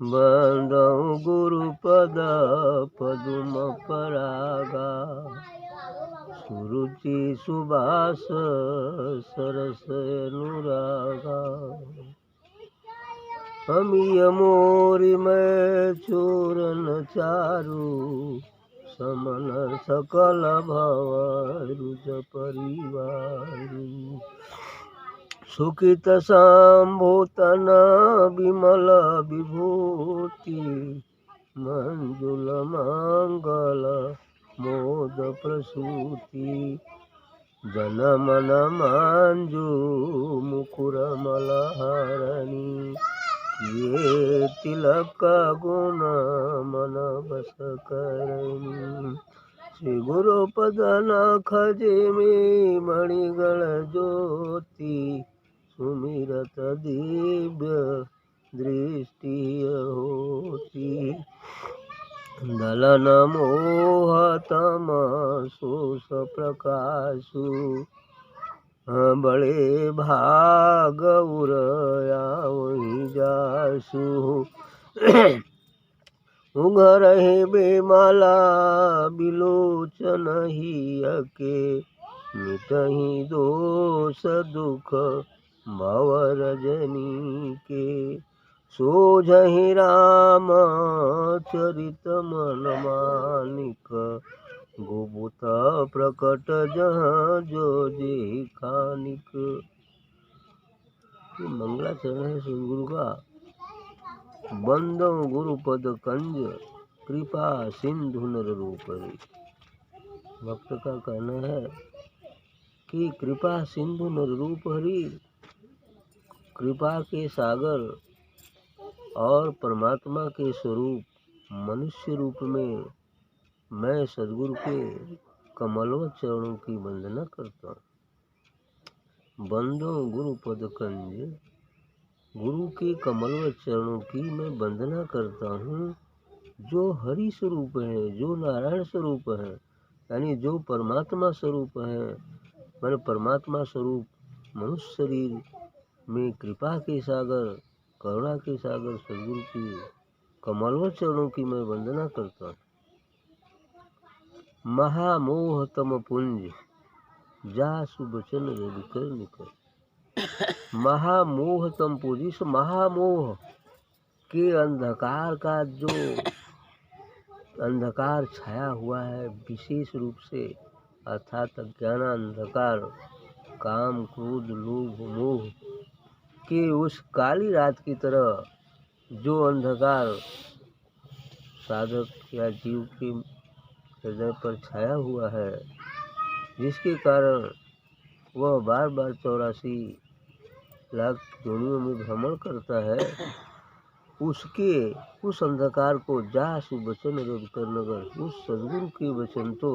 बंदौ गुरुपद पदुम परागा, सुरुचि सुबास सरस अनुरागा। अमीय मोरि मैं चूरन चारु, समन सकल भव रुज परिवारु। सुखित संभूतन विमल विभूति, मंजुल मंगल मोद प्रसूति। जन मन मांजू मुकुर मलहरणी, ये तिलक गुण मन बस करणी। श्री गुरु पद नख जिमि मणिगण ज्योति, सुमिरत दिव्य दृष्टि होती। दलन मोह तम सोस प्रकाशु, बड़े भाग उरया वही जासु। उघरहि बिमला बिलोचन हियके, मिटहि दोष दुख भव रजनी के। सोझहि राम चरित मन मानिक, गुबुत प्रकट जहाँ जो जे कानिक। ये मंगलाचरण है श्री गुरु का। बंदौ गुरुपद कंज, कृपा सिंधु नर रूप हरि। भक्त का कहना है कि कृपा सिंधु नर रूप हरि, कृपा के सागर और परमात्मा के स्वरूप मनुष्य रूप में मैं सद्गुरु के कमलवत चरणों की वंदना करता हूँ। बंदो गुरु पद कंज, गुरु के कमलवत चरणों की मैं वंदना करता हूँ, जो हरि स्वरूप है, जो नारायण स्वरूप है, यानी जो परमात्मा स्वरूप है। मैंने परमात्मा स्वरूप मनुष्य शरीर में कृपा के सागर, करुणा के सागर सद्गुरु की कमलवत चरणों की मैं वंदना करता हूँ। महामोह तम पुंज, जासु बचन रवि कर निकल। महामोह तम पुंज, इस महामोह के अंधकार का जो अंधकार छाया हुआ है विशेष रूप से, अर्थात अज्ञान अंधकार, काम क्रोध लोभ मोह के उस काली रात की तरह जो अंधकार साधक या जीव के हृदय पर छाया हुआ है, जिसके कारण वह बार बार 84 लाख योनियों में भ्रमण करता है, उस अंधकार को जासु वचन रविकर नगर, उस सद्गुरु के वचन तो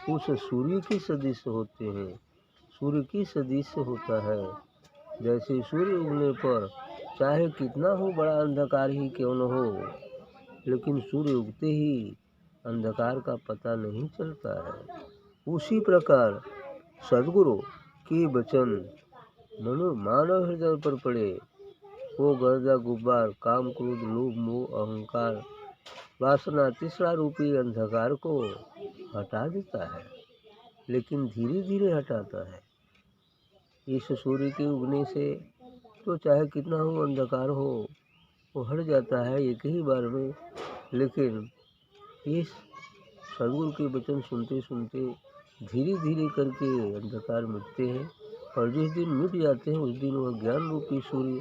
उस सूर्य के सदृश होते हैं। सूर्य की सदृश होता है। जैसे सूर्य उगने पर चाहे कितना हो बड़ा अंधकार ही क्यों न हो, लेकिन सूर्य उगते ही अंधकार का पता नहीं चलता है। उसी प्रकार सद्गुरु के वचन मानव हृदय पर पड़े, वो गर्दा गुब्बार काम क्रोध लोभ मोह अहंकार वासना तीसरा रूपी अंधकार को हटा देता है, लेकिन धीरे धीरे हटाता है। इस सूर्य के उगने से तो चाहे कितना हो अंधकार हो, वो हट जाता है एक ही बार में। लेकिन इस सद्गुरु के वचन सुनते सुनते धीरे धीरे करके अंधकार मिटते हैं, और जिस दिन मिट जाते हैं उस दिन वह ज्ञान रूपी सूर्य,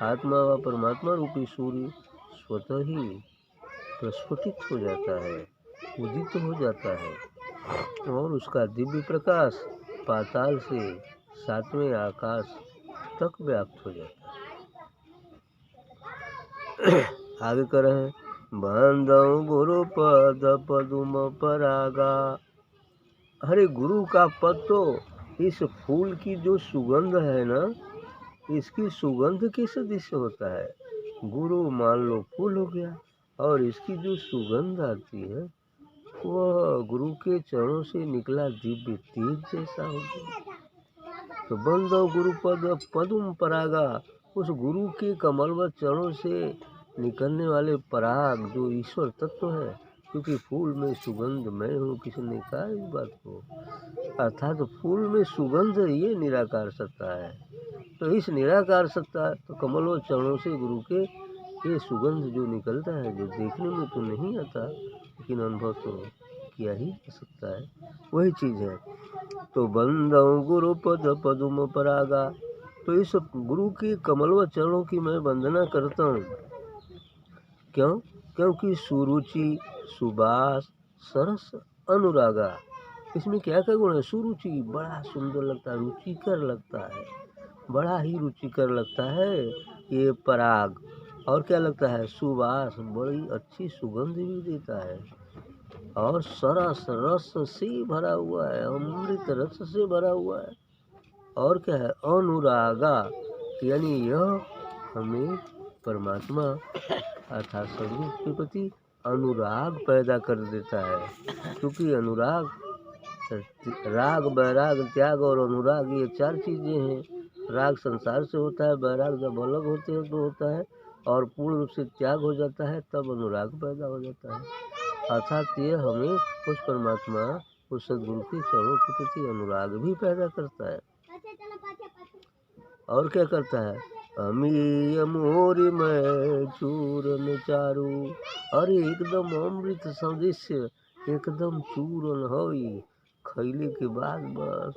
आत्मा व परमात्मा रूपी सूर्य स्वतः ही प्रस्फुटित हो जाता है, उदित हो जाता है, और उसका दिव्य प्रकाश पाताल से 7वें आकाश तक व्याप्त हो जाता है। आगे कर रहे हैं, बंदौ गुरु पद पदुम परागा। अरे गुरु का पद तो इस फूल की जो सुगंध है ना, इसकी सुगंध के सदृश होता है। गुरु मान लो फूल हो गया, और इसकी जो सुगंध आती है वह गुरु के चरणों से निकला दिव्य तेज जैसा हो गया। तो बंदौ गुरु पद पदुम परागा, उस गुरु के कमलवत चरणों से निकलने वाले पराग जो ईश्वर तत्व है, क्योंकि फूल में सुगंध मैं हूँ, किसी ने कहा इस बात को, अर्थात फूल में सुगंध ये निराकार सत्ता है। तो इस निराकार सत्ता तो कमल व चरणों से गुरु के ये सुगंध जो निकलता है, जो देखने में तो नहीं आता लेकिन अनुभव तो किया ही जा सकता है, वही चीज़ है। तो बंदौ गुरु पद पदुम परागा, तो इस गुरु की कमल व चरणों की मैं वंदना करता हूँ। क्यों? क्योंकि सुरुचि, सुबास, सरस, अनुरागा, इसमें क्या क्या गुण है? सुरुचि, बड़ा सुंदर लगता है, रुचिकर लगता है, बड़ा ही रुचिकर लगता है ये पराग। और क्या लगता है? सुवास, बड़ी अच्छी सुगंध भी देता है। और सरस, रस से भरा हुआ है, अमृत रस से भरा हुआ है। और क्या है? अनुरागा, यानी यह हमें परमात्मा अर्थात सद्गुरु के प्रति अनुराग पैदा कर देता है। क्योंकि अनुराग, राग, वैराग, त्याग और अनुराग, ये 4 चीज़ें हैं। राग संसार से होता है, वैराग जब अलग होते हैं तो होता है, और पूर्ण रूप से त्याग हो जाता है तब अनुराग पैदा हो जाता है। अर्थात ये हमें उस परमात्मा, उस सद्गुरु के चरणों के प्रति अनुराग भी पैदा करता है। और क्या करता है? अमीय मोरी मैं चूरन चारू, अरे एकदम अमृत सदृश्य, एकदम चूरन होई, खैले के बाद बस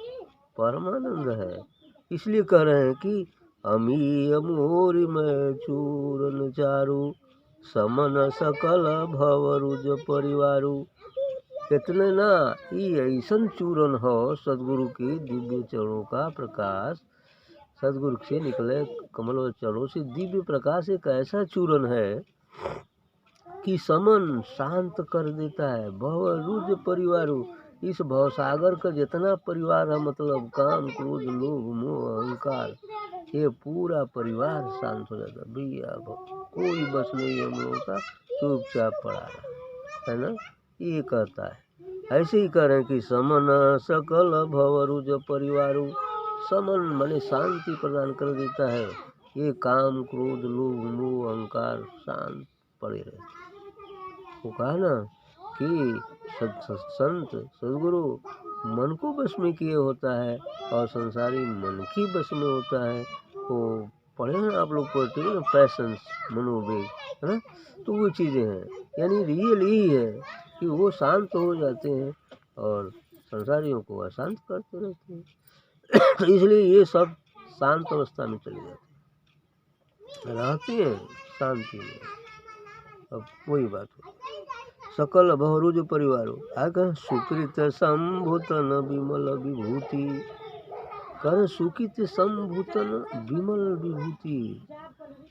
परमानंद है। इसलिए कह रहे हैं कि अमीय मोरी मैं चूरन चारू, समन सकल भवरुज परिवारू। इतने ना ये ऐसन चूरन हो सदगुरु के दिव्य चरणों का प्रकाश, सदगुरु से निकले कमल व चरणों से दिव्य प्रकाश एक ऐसा चूरन है कि समन, शांत कर देता है, भवरुज परिवारू, इस भवसागर का जितना परिवार है, मतलब काम, क्रोध, लोभ, मोह, अहंकार, ये पूरा परिवार शांत हो जाता है। भैया कोई बस नहीं हम लोगों का, चुपचाप पड़ा है ना, ये कहता है। ऐसे ही कह रहे हैं कि समन सकल भवरुज परिवारू, समन माने शांति प्रदान कर देता है। ये काम, क्रोध, लोभ, मोह, अहंकार शांत पड़े रहते। वो कहा ना कि संत सदगुरु मन को बस में किए होता है और संसारी मन की बस में होता है। वो पढ़े ना आप लोग, पढ़ते हो ना, पैशंस, मनोवेग, है ना, तो वो चीज़ें हैं। यानी रियल यही है कि वो शांत हो जाते हैं और संसारियों को अशांत करते रहते हैं। तो इसलिए ये सब शांत अवस्था में चले जाते हैं, रहते हैं शांति में। अब वही बात हो, सकल भवरुज परिवारों, आकर सुकृत संभूतन विमल विभूति, कर सुकृत संभूतन विमल विभूति।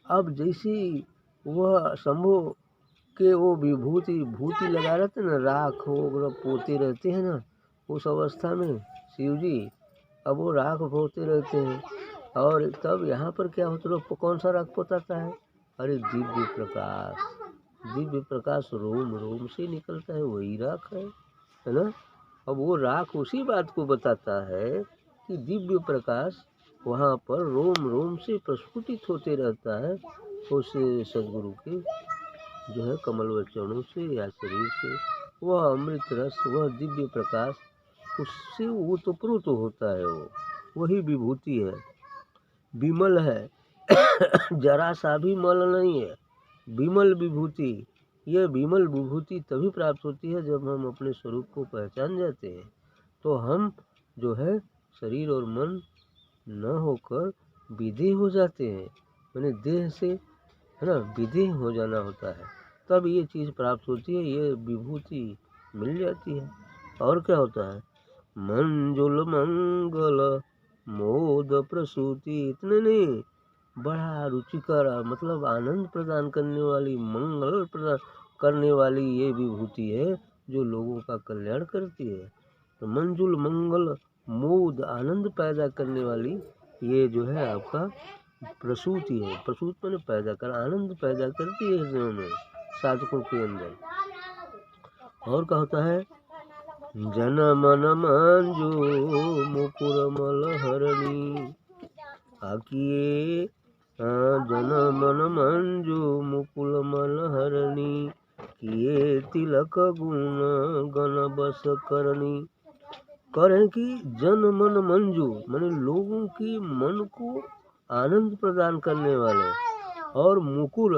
अब जैसे वह शंभु के वो विभूति भूति लगा रहते ना, राख हो पोते रहते हैं ना उस अवस्था में शिव जी, अब वो राख पोते रहते हैं। और तब यहाँ पर क्या होता है? कौन सा राख पोताता है? अरे दिव्य प्रकाश, दिव्य प्रकाश रोम रोम से निकलता है, वही राख है ना। अब वो राख उसी बात को बताता है कि दिव्य प्रकाश वहाँ पर रोम रोम से प्रस्फुटित होते रहता है उस सदगुरु के जो है कमल व चरणों से या शरीर से। वह अमृत रस, वह दिव्य प्रकाश उससे ओतप्रोत होता है, वो वही विभूति है, विमल है, जरा सा भी मल नहीं है, विमल विभूति। यह विमल विभूति तभी प्राप्त होती है जब हम अपने स्वरूप को पहचान जाते हैं। तो हम जो है शरीर और मन न होकर विदेह हो जाते हैं, मैंने देह से, है ना, विदेह हो जाना होता है, तब ये चीज़ प्राप्त होती है, ये विभूति मिल जाती है। और क्या होता है? मंजुल मंगल मोद प्रसूति, इतने नहीं, बड़ा रुचिकर, मतलब आनंद प्रदान करने वाली, मंगल प्रदान करने वाली ये विभूति है जो लोगों का कल्याण करती है। तो मंजुल मंगल मोद, आनंद पैदा करने वाली ये जो है आपका प्रसूति है। प्रसूत मैंने पैदा कर, आनंद पैदा करती है हृदय में, साधकों के अंदर। और क्या होता है? जन मन मंजू मुकुर मल हरणी, आकिए जन मन मंजू मुकुल मलहरणी, किए तिलक गुण गण बस करनी। करें कि जन मन मंजू माने लोगों की मन को आनंद प्रदान करने वाले, और मुकुल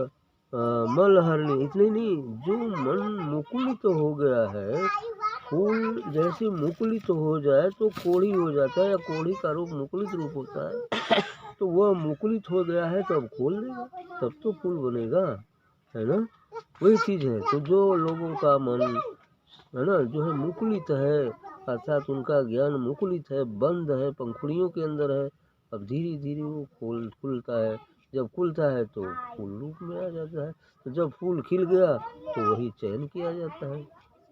मलहरणी, इतनी नहीं, जो मन मुकुलित हो गया है, फूल जैसे मुकुलित हो जाए तो कोढ़ी हो जाता है, या कोढ़ी का रूप मुकुलित रूप होता है, तो वह मुकुलित हो गया है तो अब खोल देगा, तब तो फूल बनेगा, है ना। वही चीज है। तो जो लोगों का मन है ना, जो है मुकुलित है, अर्थात उनका ज्ञान मुकुलित है, बंद है, पंखुड़ियों के अंदर है, अब धीरे धीरे वो खुलता है। जब खुलता है तो फूल रूप में आ जाता है। तो जब फूल खिल गया तो वही चयन किया जाता है,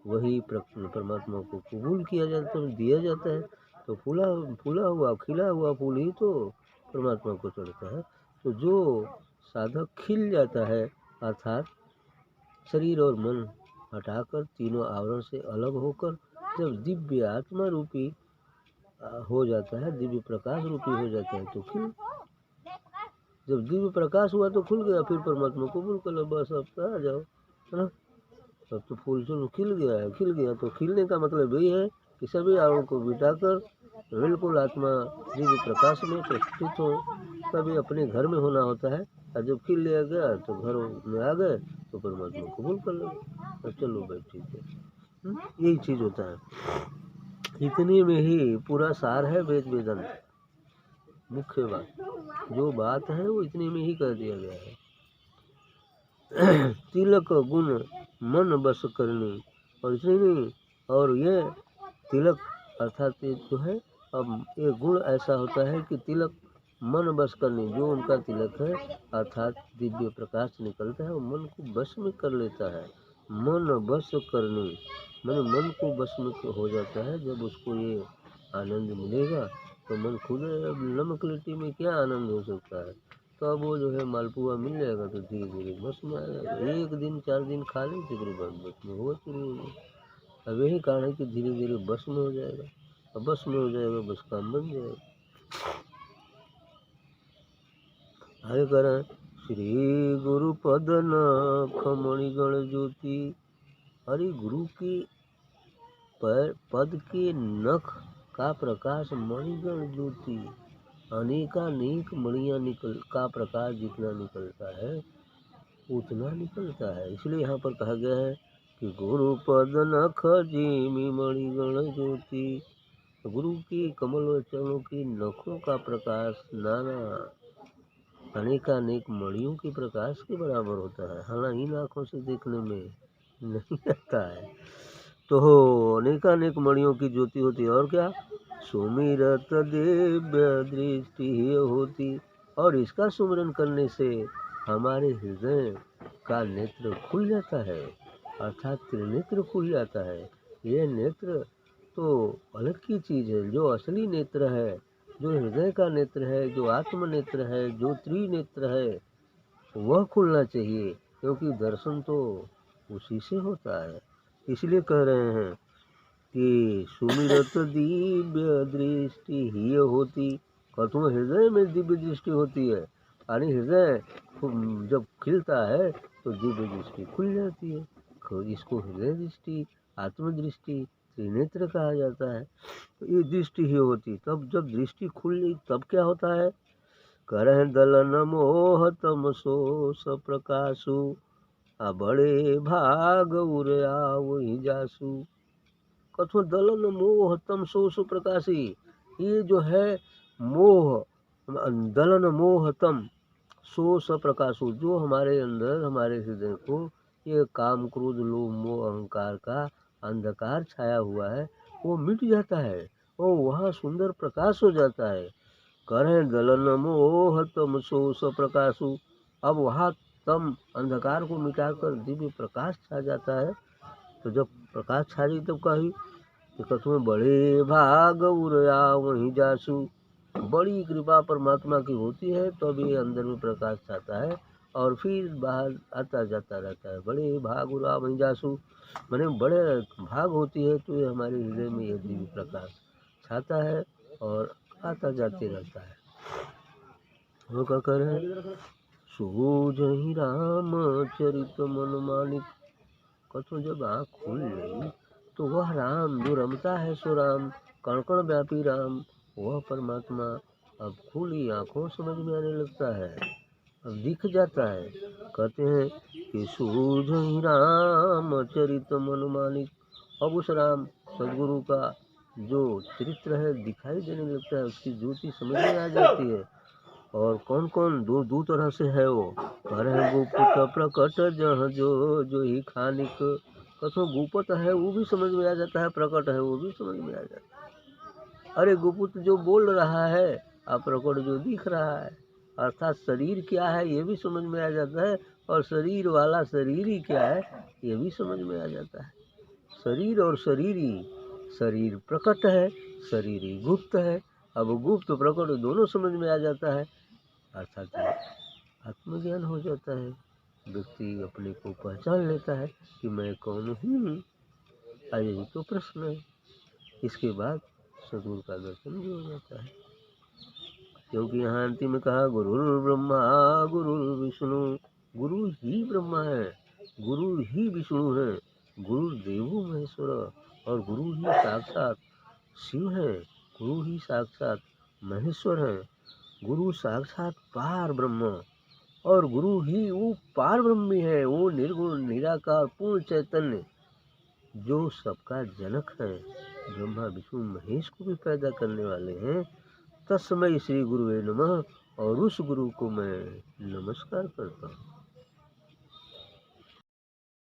वही परमात्मा को कबूल किया जाता है, दिया जाता है। तो फूला हुआ खिला हुआ फूल ही तो परमात्मा को चढ़ता है। तो जो साधक खिल जाता है, अर्थात शरीर और मन हटाकर, तीनों आवरण से अलग होकर जब दिव्य आत्मा रूपी हो जाता है, दिव्य प्रकाश रूपी हो जाता है, तो फिर जब दिव्य प्रकाश हुआ तो खुल गया, फिर परमात्मा कबूल कर लो, बस अब तो आ जाओ, है ना। अब तो फूल चलो खिल गया है, खिल गया तो खिलने का मतलब यही है कि सभी आवरण को बिठाकर बिल्कुल आत्मा दिव्य प्रकाश में प्रस्फुटित हो। तभी अपने घर में होना होता है, और जब खिल लिया गया तो घर में आ गए तो परमात्मा कबूल कर लो, तो चलो भाई ठीक है। यही चीज होता है। इतने में ही पूरा सार है वेद वेदांत। मुख्य बात जो बात है वो इतने में ही कर दिया गया है। तिलक गुण मन बस करनी, और इतने नहीं, और ये तिलक अर्थात ये जो है, अब ये गुण ऐसा होता है कि तिलक मन बस करनी, जो उनका तिलक है अर्थात दिव्य प्रकाश निकलता है, वो मन को बस में कर लेता है। मन बस करनी मैंने मन को बस में हो जाता है। जब उसको ये आनंद मिलेगा तो मन खुद, अब नमक लिट्टी में क्या आनंद हो सकता है, तो अब वो जो है मालपुआ मिल जाएगा तो धीरे धीरे बस में आ जाएगा। एक दिन 4 दिन खा ले फिर बस में होगा शुरू हो जाएगा। अब यही कारण है कि धीरे धीरे बस में हो जाएगा, अब बस में हो जाएगा बस काम बन जाएगा। आगे करें, श्री गुरु पद नख मणिगण ज्योति। हरि गुरु की पद के नख का प्रकाश मणिगण ज्योति, अनेकानेक मणियाँ का प्रकाश जितना निकलता है उतना निकलता है। इसलिए यहाँ पर कहा गया है कि गुरु पद नख जिमि मणिगण ज्योति। गुरु की कमल व चरणों की नखों का प्रकाश नाना अनेकानेक मणियों के प्रकाश के बराबर होता है। हालांकि इन आँखों से देखने में नहीं आता है। तो अनेकानेक मणियों की ज्योति होती है, और क्या, सुमिरत दिव्य दृष्टि होती। और इसका सुमिरन करने से हमारे हृदय का नेत्र खुल जाता है, अर्थात त्रिनेत्र खुल जाता है। यह नेत्र तो अलग की चीज है। जो असली नेत्र है, जो हृदय का नेत्र है, जो आत्म नेत्र है, जो त्रिनेत्र है, वह खुलना चाहिए, क्योंकि दर्शन तो उसी से होता है। इसलिए कह रहे हैं कि सुमिरत दिव्य दृष्टि ही होती। कथम हृदय में दिव्य दृष्टि होती है, यानी हृदय जब खिलता है तो दिव्य दृष्टि खुल जाती है। इसको हृदय दृष्टि, आत्मदृष्टि, त्रिनेत्र कहा जाता है। तो ये दृष्टि ही होती। तब जब दृष्टि खुल गई तब क्या होता है, करह दलन मोह तम सो सप्रकाशु, बड़े भाग उरया वही जासु। कथो दलन मोह तम सो सुप्रकाशी। ये जो है मोह, दलन मोह तम सो सप्रकाशु, जो हमारे अंदर हमारे हृदय को ये काम क्रोध लोभ मोह अहंकार का अंधकार छाया हुआ है, वो मिट जाता है, वो वहाँ सुंदर प्रकाश हो जाता है। करें दलन मोह तम सो सप्रकाशु। अब वहाँ तम अंधकार को मिटाकर दिव्य प्रकाश छा जाता है। तो जब प्रकाश छा जाए तब कही कथम बड़े भाग उरया वहीं जासु। बड़ी कृपा परमात्मा की होती है तो भी अंदर में प्रकाश छाता है और फिर बाहर आता जाता रहता है। बड़े भाग उरा वहीं जासु, मैंने बड़े भाग होती है तो ये हमारे हृदय में यह दिव्य प्रकाश छाता है और आता जाते रहता है। वो क्या कर रहे हैं? सूझहि राम चरित मन मानिक। कथो जब आँख खुल गई तो वह राम जो रमता है सो राम, कण कण व्यापी राम, वह परमात्मा अब खुली आंखों समझ में आने लगता है, अब दिख जाता है। कहते हैं कि सूझहि राम चरित मन मानिक। अब उस राम सदगुरु का जो चरित्र है दिखाई देने लगता है, उसकी ज्योति समझ में आ जाती है। और कौन कौन दो दो तरह से है वो, कह रहे हैं गुप्त प्रकट जह जो ही खानिक। कथो गुप्त है वो भी समझ में आ जाता है, प्रकट है वो भी समझ में आ जाता है। अरे गुप्त जो बोल रहा है और प्रकट जो दिख रहा है, अर्थात शरीर क्या है ये भी समझ में आ जाता है, और शरीर वाला शरीर ही क्या है ये भी समझ में आ जाता है। शरीर और शरीरी, शरीर प्रकट है, शरीरी गुप्त है। अब गुप्त प्रकट दोनों समझ में आ जाता है, अर्थात आत्मज्ञान हो जाता है। व्यक्ति अपने को पहचान लेता है कि मैं कौन हूँ। यही तो प्रश्न है। इसके बाद सदगुरु का दर्शन भी हो जाता है, क्योंकि यहाँ अंतिम में कहा गुरुर् ब्रह्मा गुरुर् विष्णु। गुरु ही ब्रह्मा है, गुरु ही विष्णु है, गुरु देवो महेश्वर, और गुरु ही साक्षात शिव है, गुरु ही साक्षात महेश्वर है, गुरु साक्षात पार ब्रह्म, और गुरु ही वो पार ब्रह्म भी है, वो निर्गुण निराकार पूर्ण चैतन्य जो सबका जनक है, ब्रह्मा विष्णु महेश को भी पैदा करने वाले हैं। तस्मै श्री गुरुवे नमः, और उस गुरु को मैं नमस्कार करता हूँ।